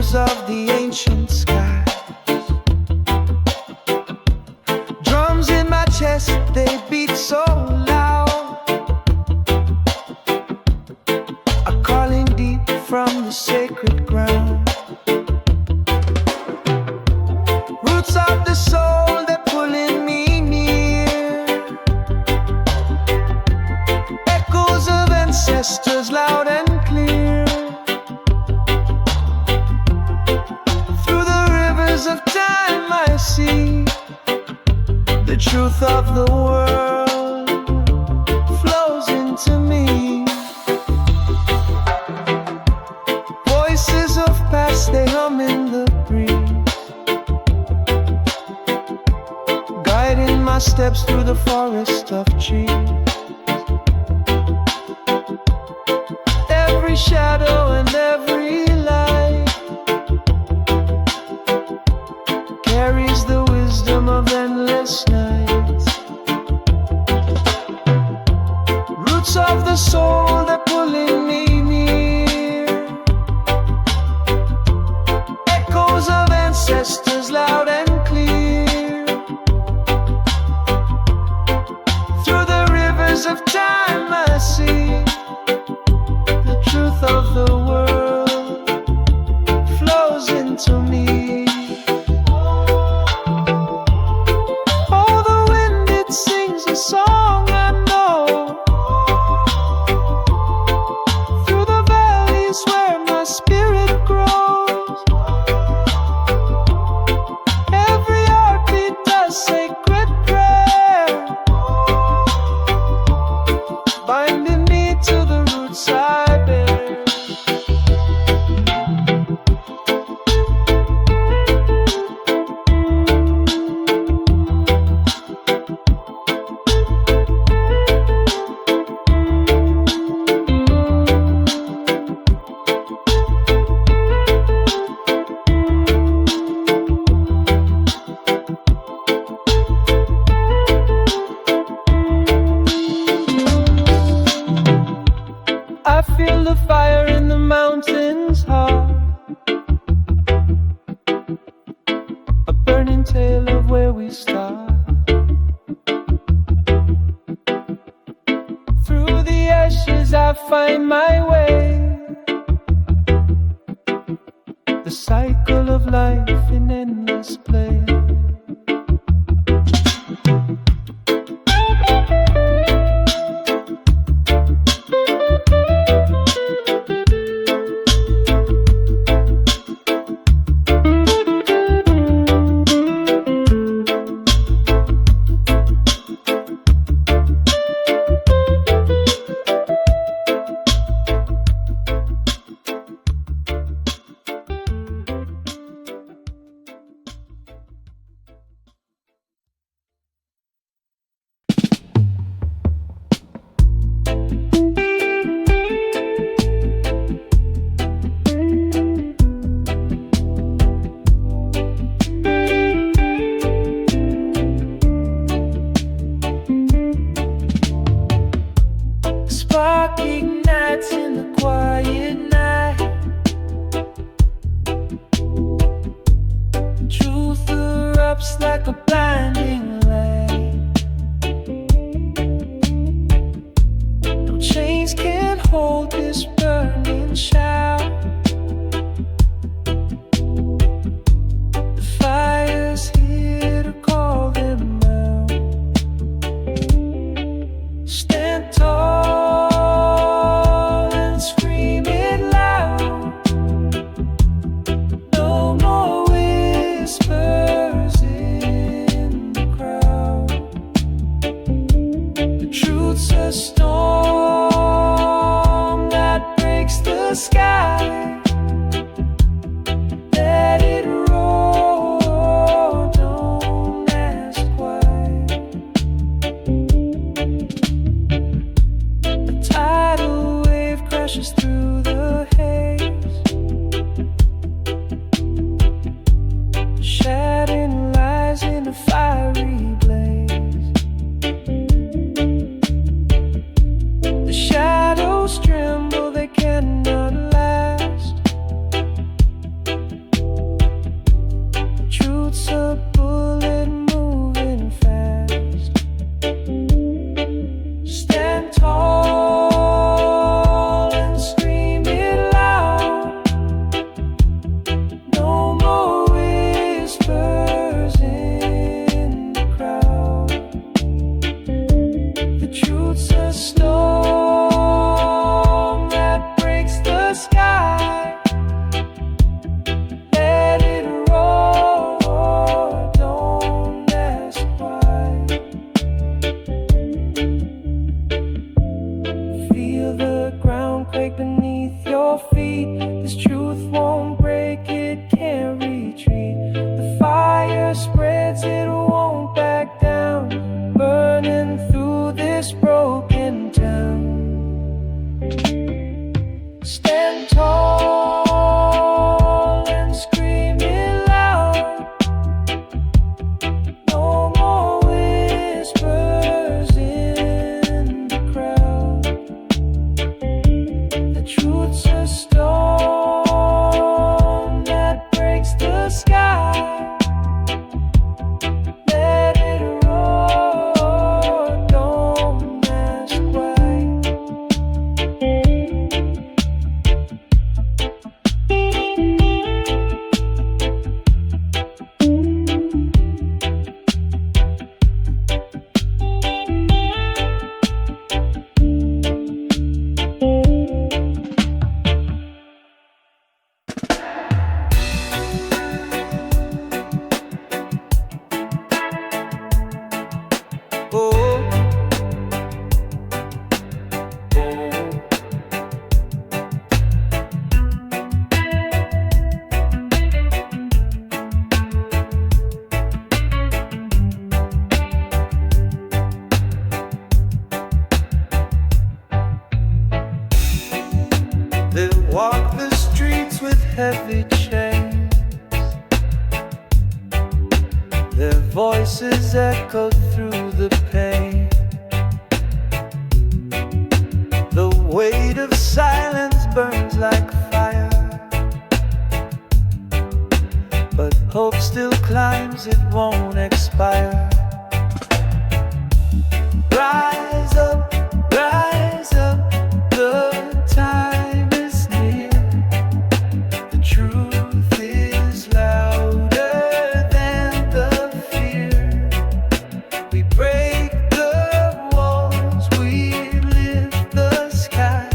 echoes of the ancient sky. Drums in my chest, they beat so loud, are calling deep from the sacred ground. Roots of the soul, they're pulling me near. Echoes of ancestors loud and clear. Through the rivers of time I see the truth of the world flows into me. Voices of past, they hum in the breeze, guiding my steps through the forest of trees. Every shadow and every light carries the wisdom of endless nights. Roots of the soul, they're pulling me near. Echoes of ancestors loud and clear. Through the rivers of time I see the truth of the world flows into me. Oh, the wind, it sings a song I know. Through the valleys where my spirit grows. Every heartbeat does sacred prayer, binding me to the roots I bear. I feel the fire in the mountains heart, a burning tale of where we start. Through the ashes I find my way, the cycle of life in endless play. Spark ignites in the quiet night. Truth erupts like a blinding light. No chains can hold this burning shout. The fire's here to call them out. Stand tall and scream it loud. No more whispers in the crowd. The truth's a storm that breaks the sky. Let it roar, don't ask why. A tidal wave crashes through the haze, shedding lies in a fiery blaze. The shadows tremble, they cannot last. walk the streets with heavy chains. Their voices echoed through the pain. The weight of silence burns like fire, but hope still climbs, it won't expire. Rise up, the time is near. The truth is louder than the fear. We break the walls, we lift the sky.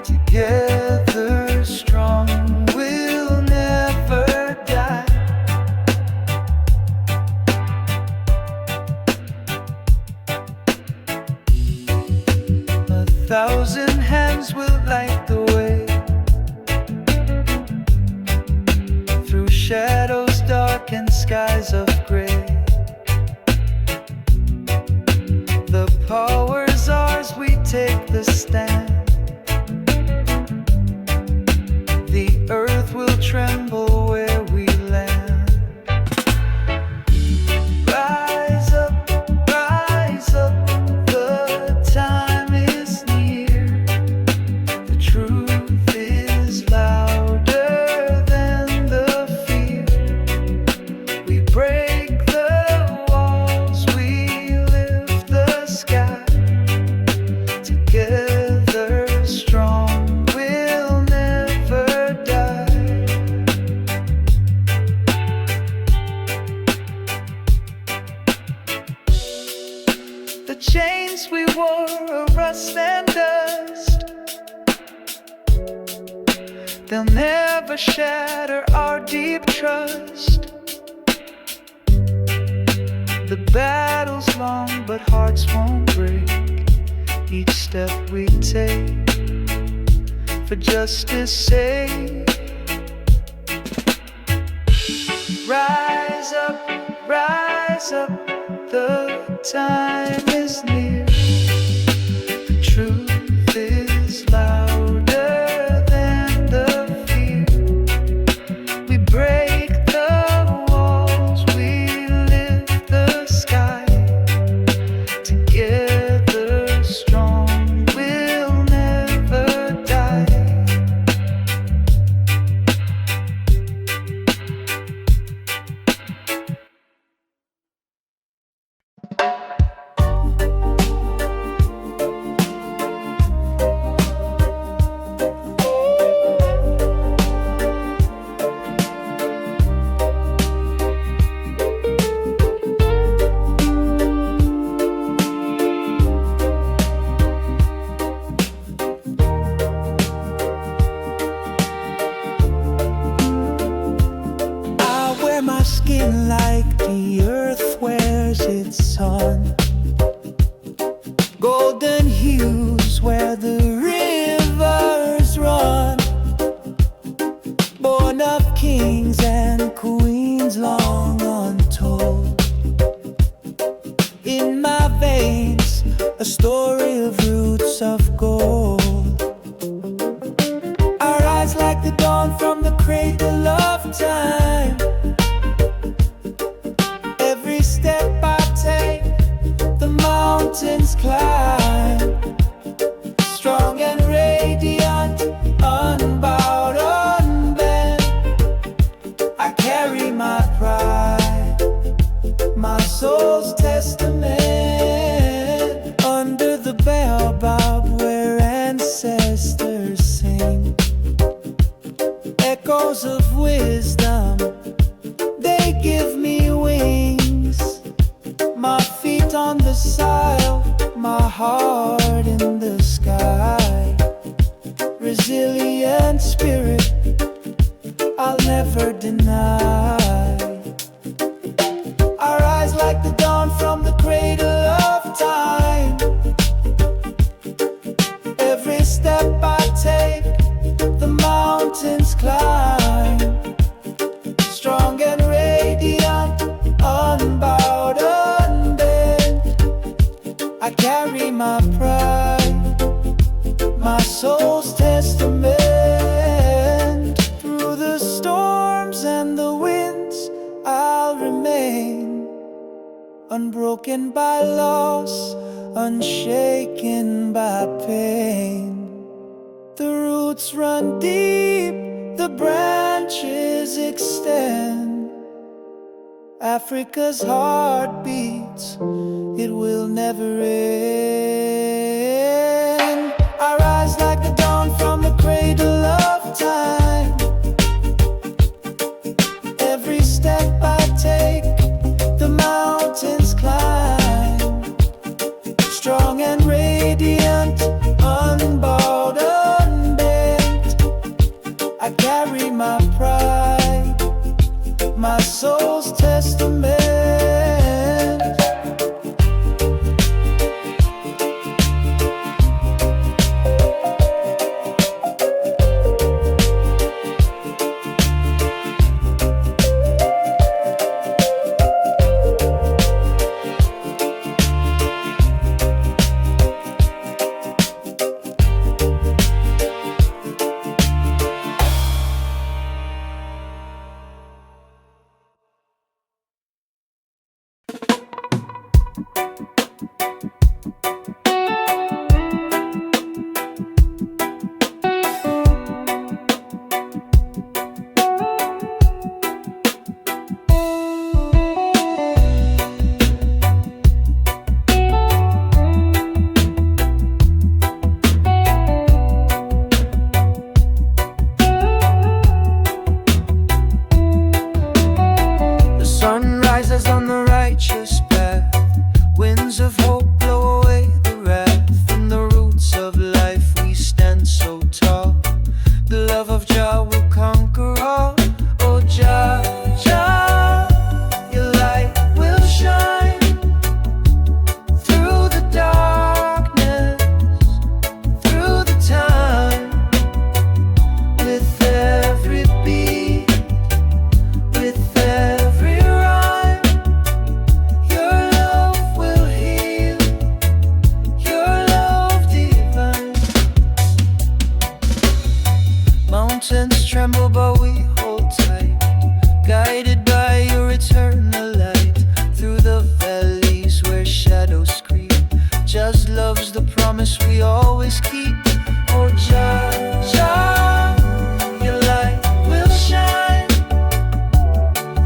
Together strong, we'll never die. A thousand hands will light the way through shadows dark and skies of gray. The power's ours, we take the stand. The earth will tremble where we land. Rise up, the time is near. The truth is louder than the fear. We break the walls, we lift the sky. Together strong, we'll never die. The chains we wore are rust and dust. They'll never shatter our deep trust. The battle's long, but hearts won't break. Each step we take for justice' sake. Rise up, the time is near. The truth is louder than the fear. We break the walls, we lift the sky. Together strong, we'll never die. I wear my skin like the earth wears its sun. Golden hues where the rivers run. Born of kings and queens long untold. In my veins, a story of roots of gold. I rise like the dawn from the cradle of time. Every step I take, the mountains climb. Strong and radiant, unbowed, unbent. I carry my pride, my soul's testament. Under the baobab where ancestors sing, echoes of wisdom, they give me wings. My feet on the soil, my heart in the sky. Resilient spirit, I'll never deny. I rise like the dawn from the cradle of time. Every step I take, the mountains climb. Strong and radiant, unbowed, unbent. I carry my pride, my soul's testament. unshaken by pain. The roots run deep, the branches extend. Africa's heart beats, it will never end. I rise like the dawn from the cradle of time. Every step I take, the mountains climb. Strong and radiant, unbowed, unbent. I carry my pride, my soul's testament. On the righteous path, winds of hope blow away the wrath. In the roots of life we stand so tall. The love of Jah will conquer all. Oh Jah, Jah, your light will shine through the darkness, through the time. With every beat, with every rhyme, your love will heal, your love divine. Mountains tremble but we hold tight, guided by your eternal light. Through the valleys where shadows scream, Just love's the promise we always keep. Oh Jah, Jah, your light will shine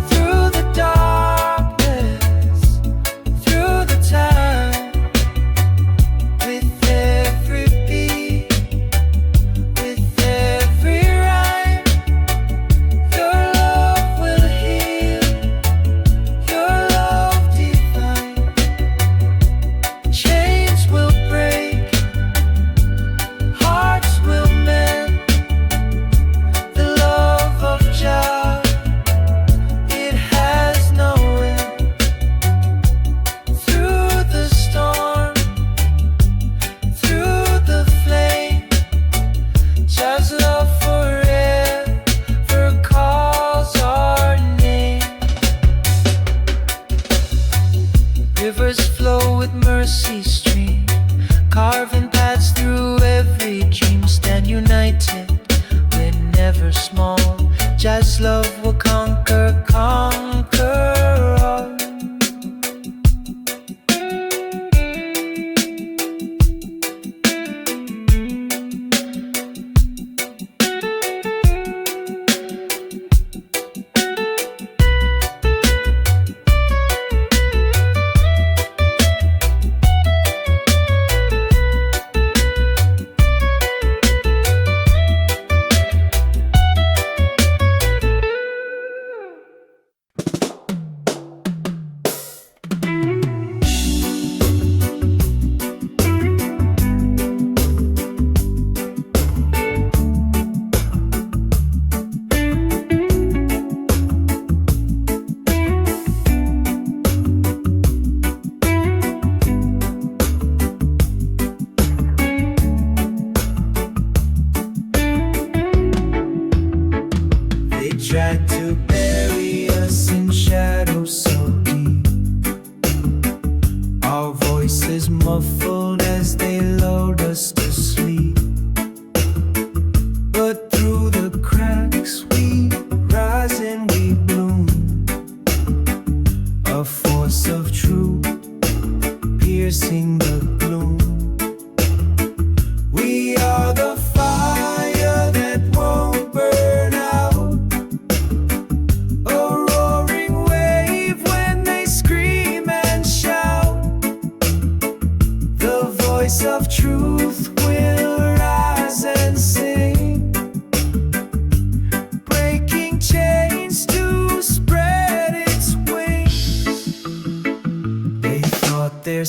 through the darkness, through the time. With every beat, with every rhyme, your love will heal, your love divine. Chains will break, hearts will melt.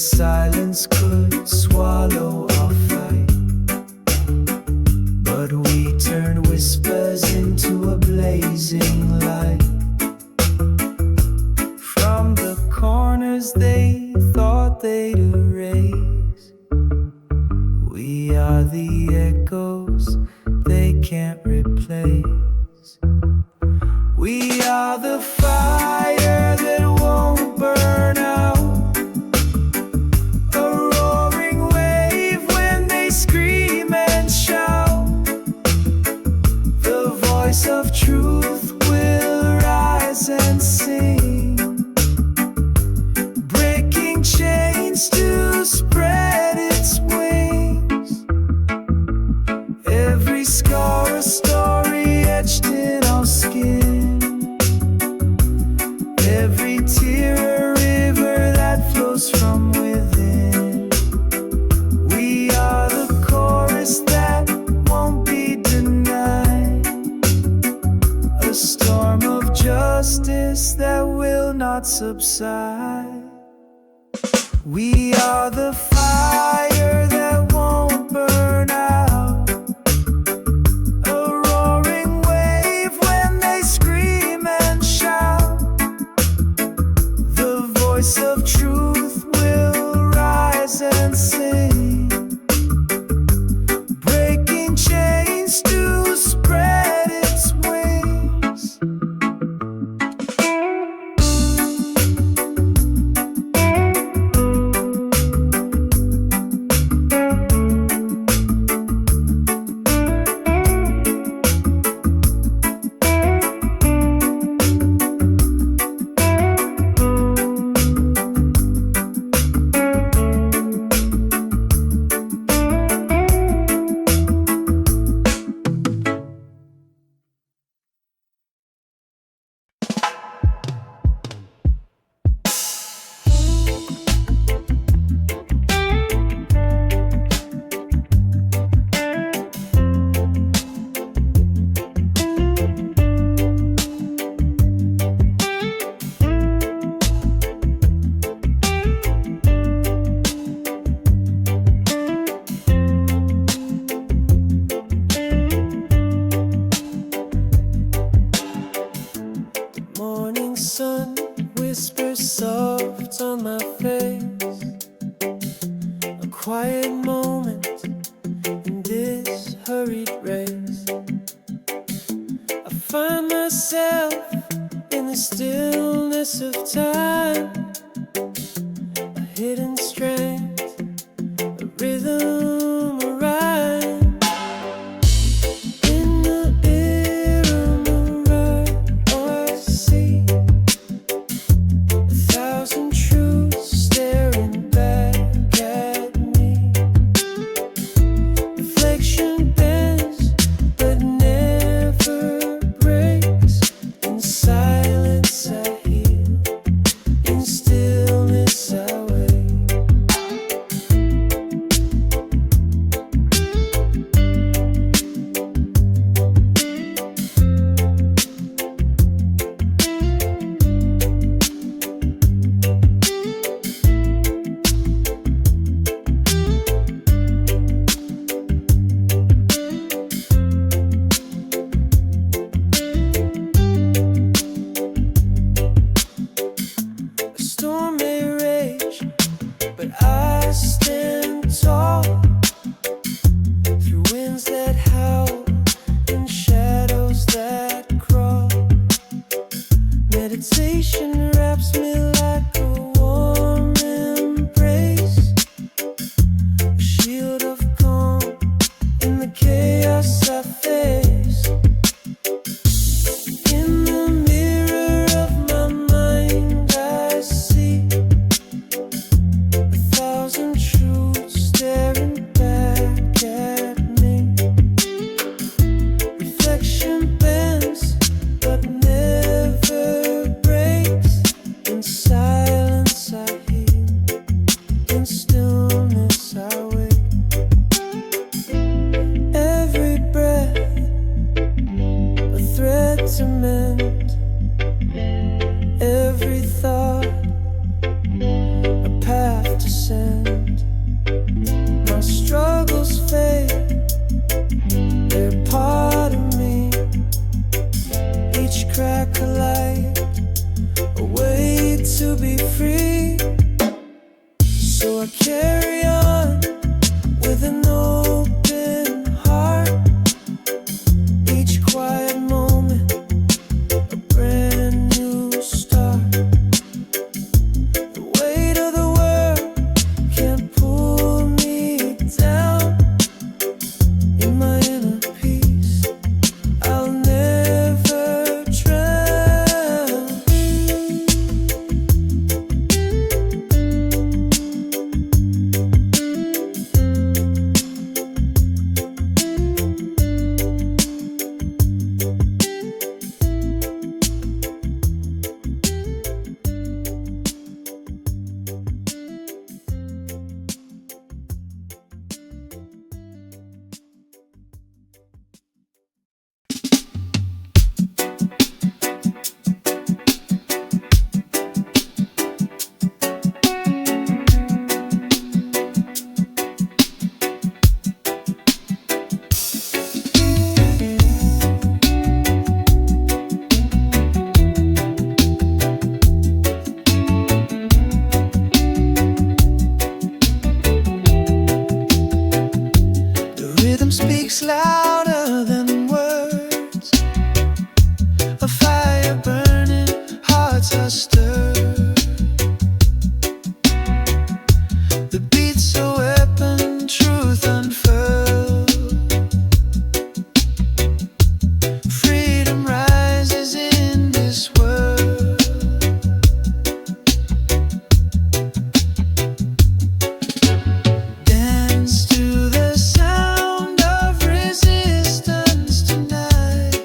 silence could swallow our fight. But we turned whispers into a blazing light. From the corners they thought they'd erase, we are the echoes they can't replace. We are the fire that won't burn out, a roaring wave when they scream and shout. The voice of truth will rise and sing, breaking chains to spread its wings. Every scar a story etched in our skin, every tear a river that flows from within. We are the chorus that won't be denied, a storm of justice that will not subside. We are the fire that won't burn out, a roaring wave when they scream and shout. The voice of truth will rise and sing, breaking chains to spread its wings. Morning sun whispers soft on my face, a quiet moment in this hurried race. I find myself in the stillness of time, a hidden strength, a rhythm, a rhyme. In the ear of the right, I see 1,000 truths staring back at me. Reflection bends speaks louder than words. A fire burning, hearts are stirred. The beat's a weapon, truth unfurled. Freedom rises in this world. Dance to the sound of resistance tonight.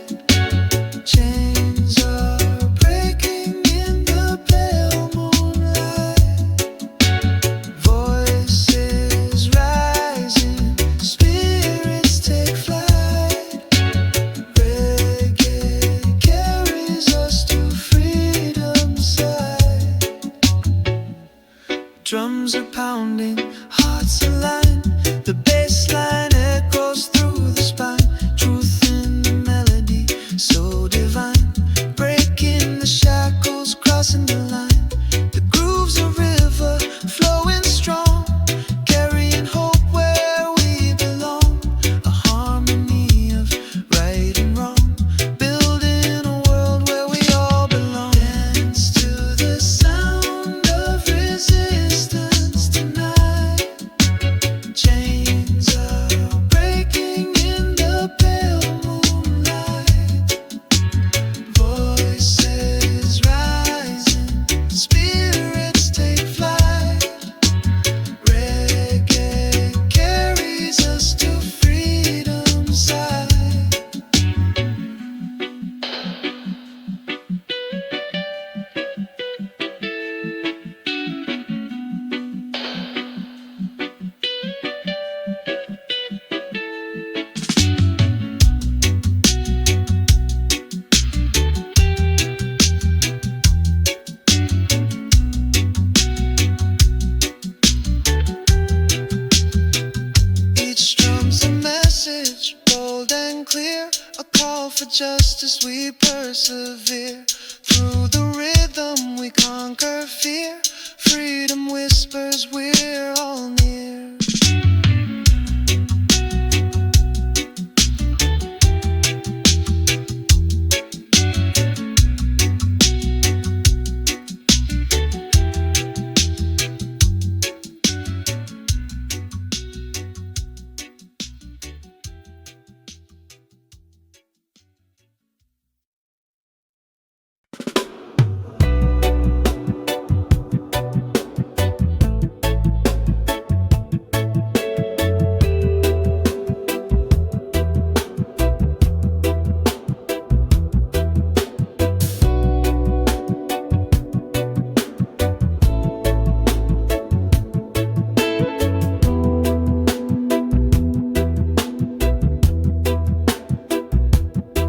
Chains are breaking in the pale moonlight. Voices rising, spirits take flight. Reggae carries us to freedom's side. Drums are pounding, hearts align. The bass line echoes through the spine. Truth in the melody, so divine. Breaking the shackles, crossing the line. The groove's a river, flowing strong, carrying hope where we belong. A harmony of right and wrong, building a world where we all belong. Dance to the sound of resistance tonight. Chains are breaking in the pale moonlight. Voices rising, spirits take flight. Reggae carries us to freedom's side. Each drum's a message, bold and clear. A call for justice, we persevere. Through the rhythm we conquer fear. Freedom whispers, we're all near.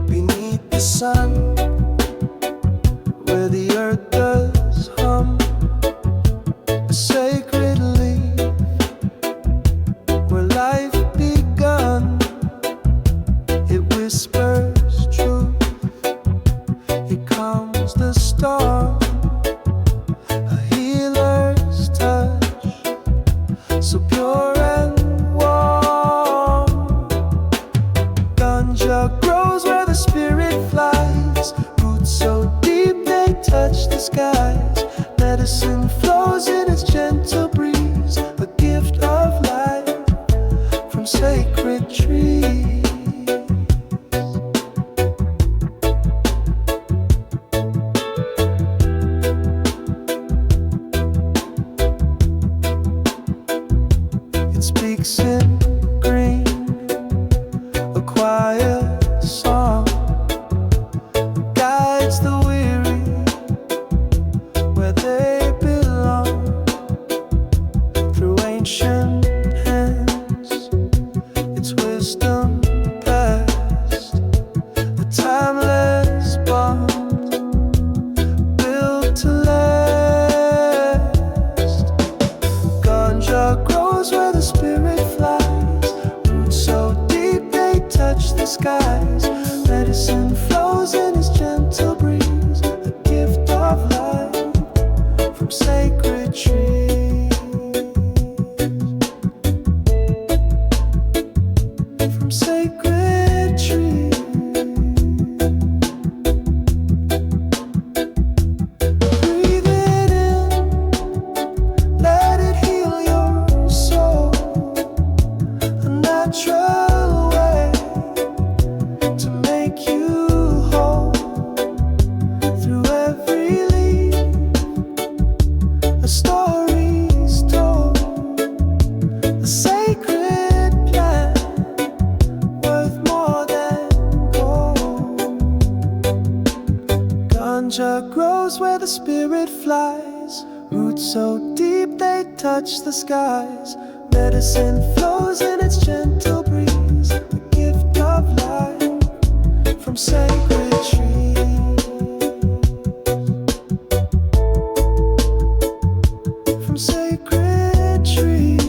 Beneath the sun, where the earth does hum, a sacred leaf, where life begun. It whispers truth. Here comes the storm, a healer's touch, so pure and warm. Ganja grows where the spirit flies. Roots so deep they touch the skies. Medicine flows in its gentle breeze, a gift of life from sacred trees. It speaks in green, a quiet song, guides the weary where they belong. Through ancient hands, its wisdom past, a timeless bond built to last. Ganja grows where the spirit flies. Roots so deep they touch the skies. Medicine flows in its gentle breeze, a gift of life from sacred trees. From sacred tree. Breathe it in, let it heal your soul. A natural way to make you whole. Through every leaf, a story's told. A sacred plant worth more than gold. Ganja grows where the spirit flies. Roots so deep they touch the skies. Medicine flows in its gentle breeze. The gift of life from sacred trees. From sacred trees.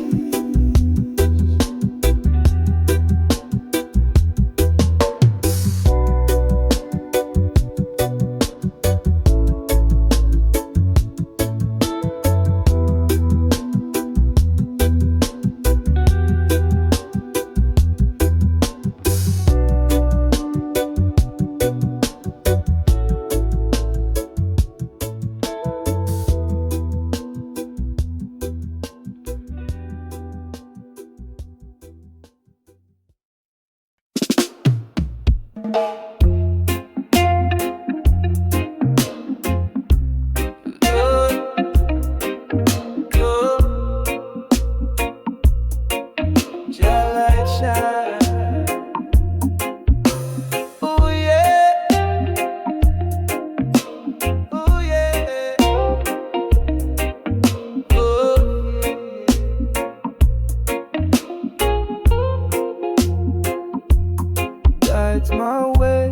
Guides my way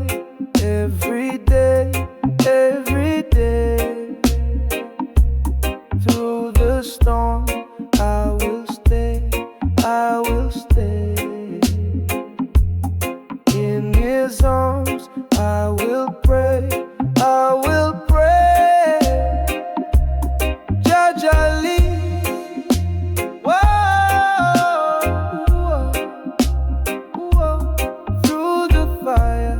every day, every day. Through the storm, I will stay, I will stay. In his arms, I will pray, I will pray. Jajali, whoa, whoa, whoa. Through the fire,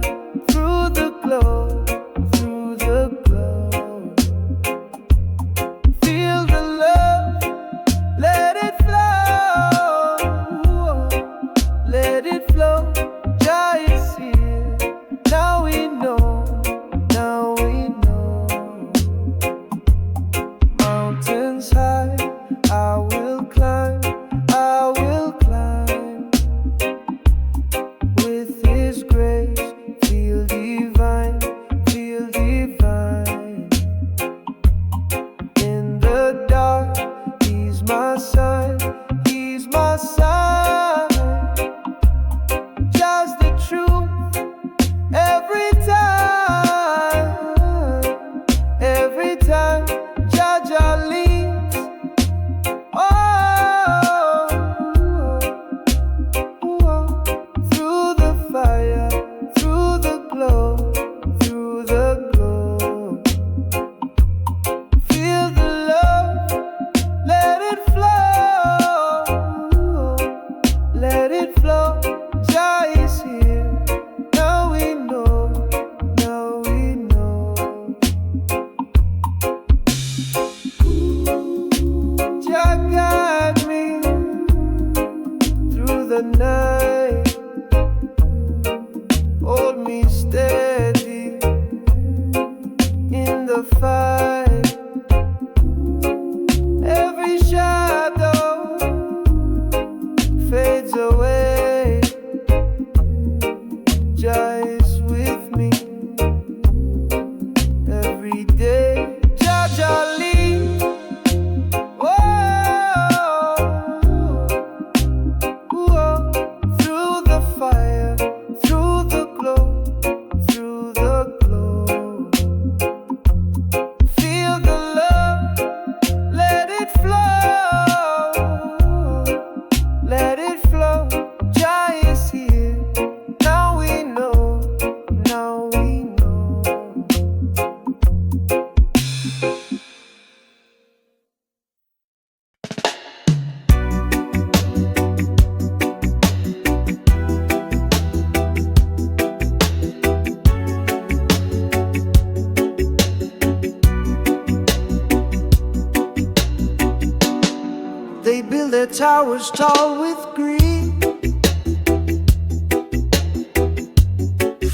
towers tall with green,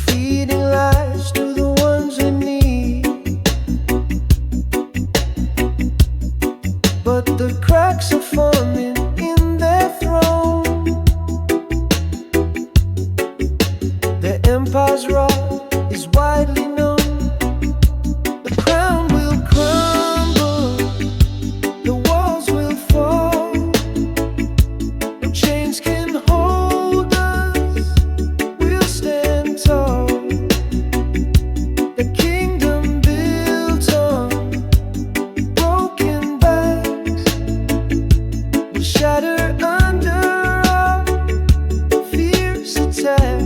feeding lives to the ones in need. But the cracks are forming in their throne. Their empire's wrath is widely known. The crown will crumble, the walls will fall. No chains can hold us, we'll stand tall. The kingdom built on broken backs will shatter under our fierce attack.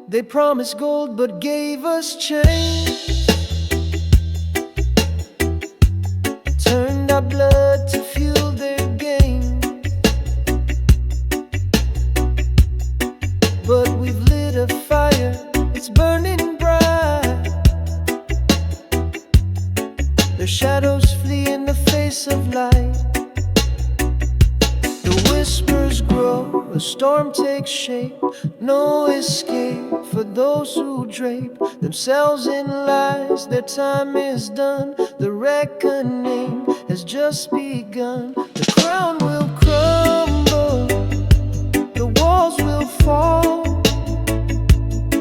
They promised gold but gave us chains, turned our blood to fuel their gain. But we've lit a fire, it's burning bright. Their shadows flee in the face of light. The whispers grow, a storm takes shape. No escape for those who drape themselves in lies. Their time is done, the reckoning has just begun. The crown will crumble, the walls will fall.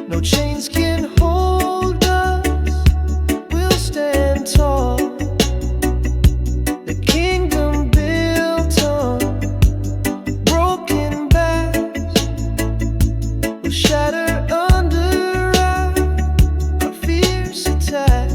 No chains can hold us, we'll stand tall. The kingdom built on broken backs will shatter under our fierce attacks.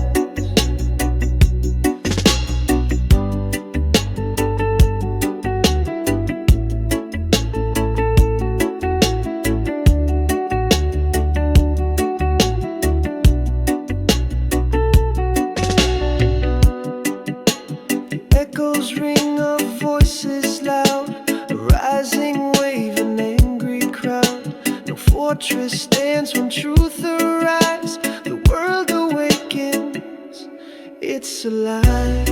Echoes ring of voices loud, a rising wave, an angry crowd. No fortress stands when truth arrives. The world awakens, it's alive.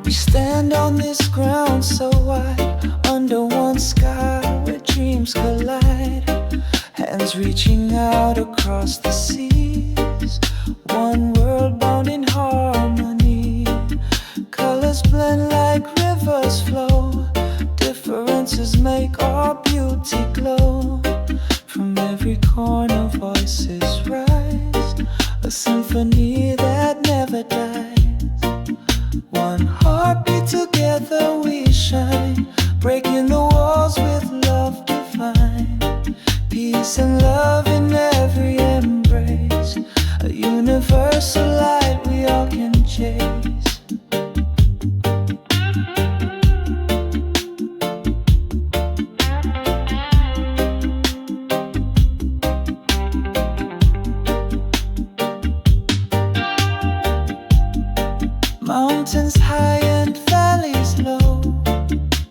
We stand on this ground so wide, under one sky where dreams collide. Hands reaching out across the seas, one world bound in harmony. Colors blend like rivers flow, differences make our beauty glow. From every corner voices rise, a symphony that never dies. One heartbeat, together we shine, breaking the walls with love divine. Peace and love in every embrace, a universal light we all can chase. Mountains high and valleys low,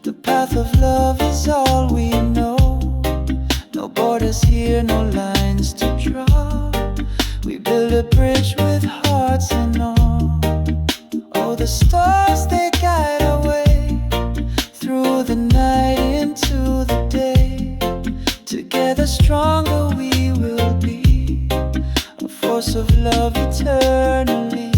the path of love is all we know. No borders here, no lines to draw. We build a bridge with hearts and all. Oh, the stars, they guide our way through the night into the day. Together stronger we will be, a force of love eternally.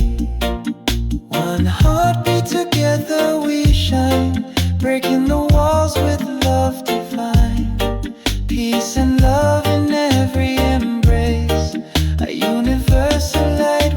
One heartbeat, together we shine, breaking the walls with love divine. Peace and love in every embrace, a universal light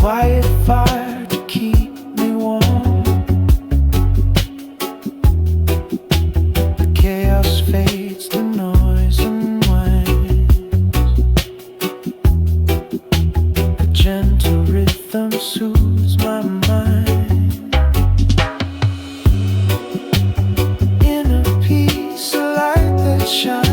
quiet fire to keep me warm. The chaos fades to noise and winds. The gentle rhythm soothes my mind. Inner peace, a light that shines.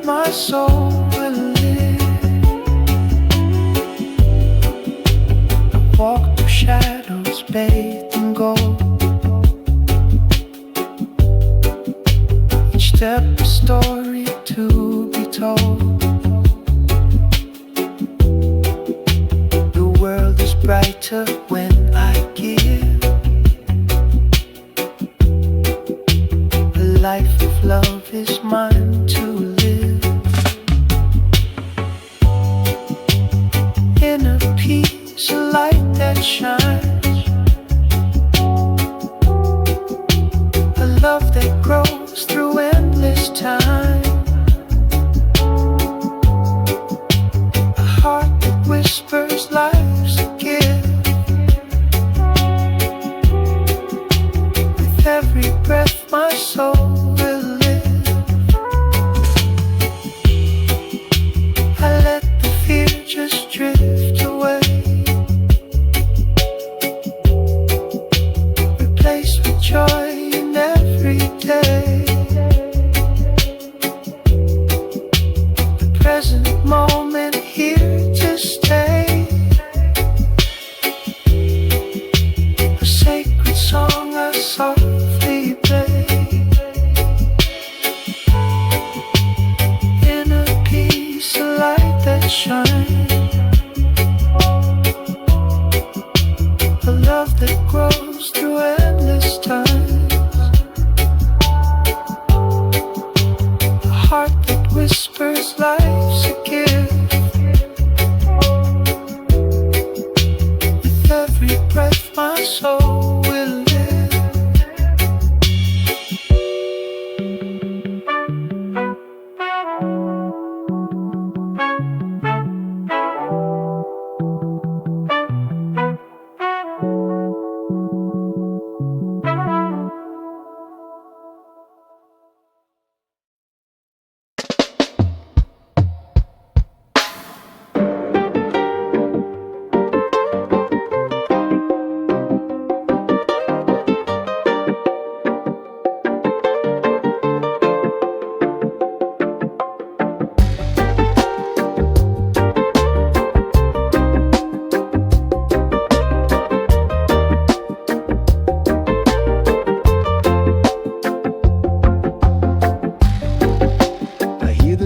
My soul will live. I walk through shadows bathed in gold. Each step a story to be told. The world is brighter when I give. A life of love is mine to live. Inner peace, a light that shines. A love that grows through endless time. A heart that whispers life's a gift. With every breath my soul will live. I let the fear just drift away, replaced with joy in every day. The present moment here to stay. A sacred song I softly play. Inner peace, a light that shines. A love that grows through endless times. A heart that whispers life's a gift. With every breath my soul will live.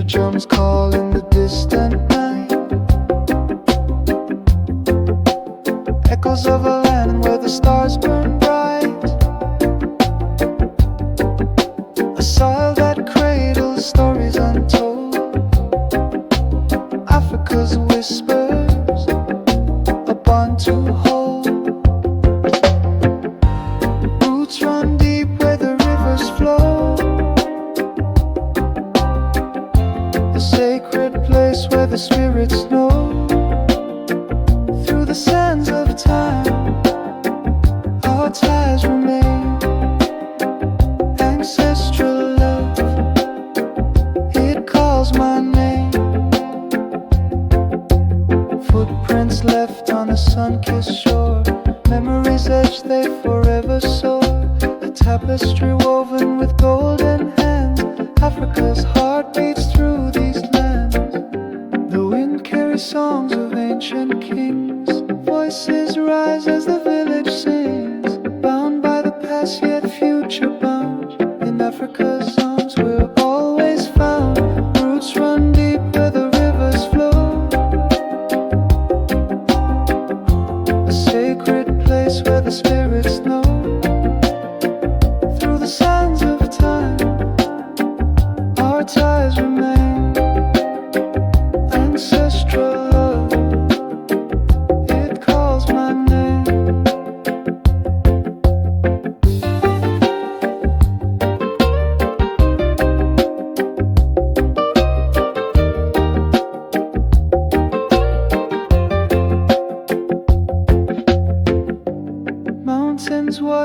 Drums call in the distant night. Echoes of a land where the stars burn bright. A soil that cradles stories untold. Africa's whispers, a bond to hold. Roots run deep where the rivers flow. Sacred place where the spirits know. Through the sands of time, our ties remain. Ancestral love, it calls my name. Footprints left on a sun-kissed shore. Memories etched, they forever soar. A tapestry woven with golden hands. Africa's heart beats through these lands. The wind carries songs of ancient kings. Voices rise as the village sings. Bound by the past yet future bound. In Africa's arms we're always found. Roots run deep where the rivers flow. A sacred place where the spirits know. Through the sands of time, our ties remain. And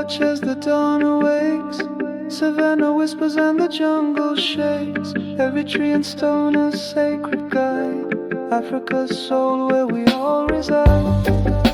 watch as the dawn awakes. Savannah whispers and the jungle shakes. Every tree and stone a sacred guide. Africa's soul where we all reside.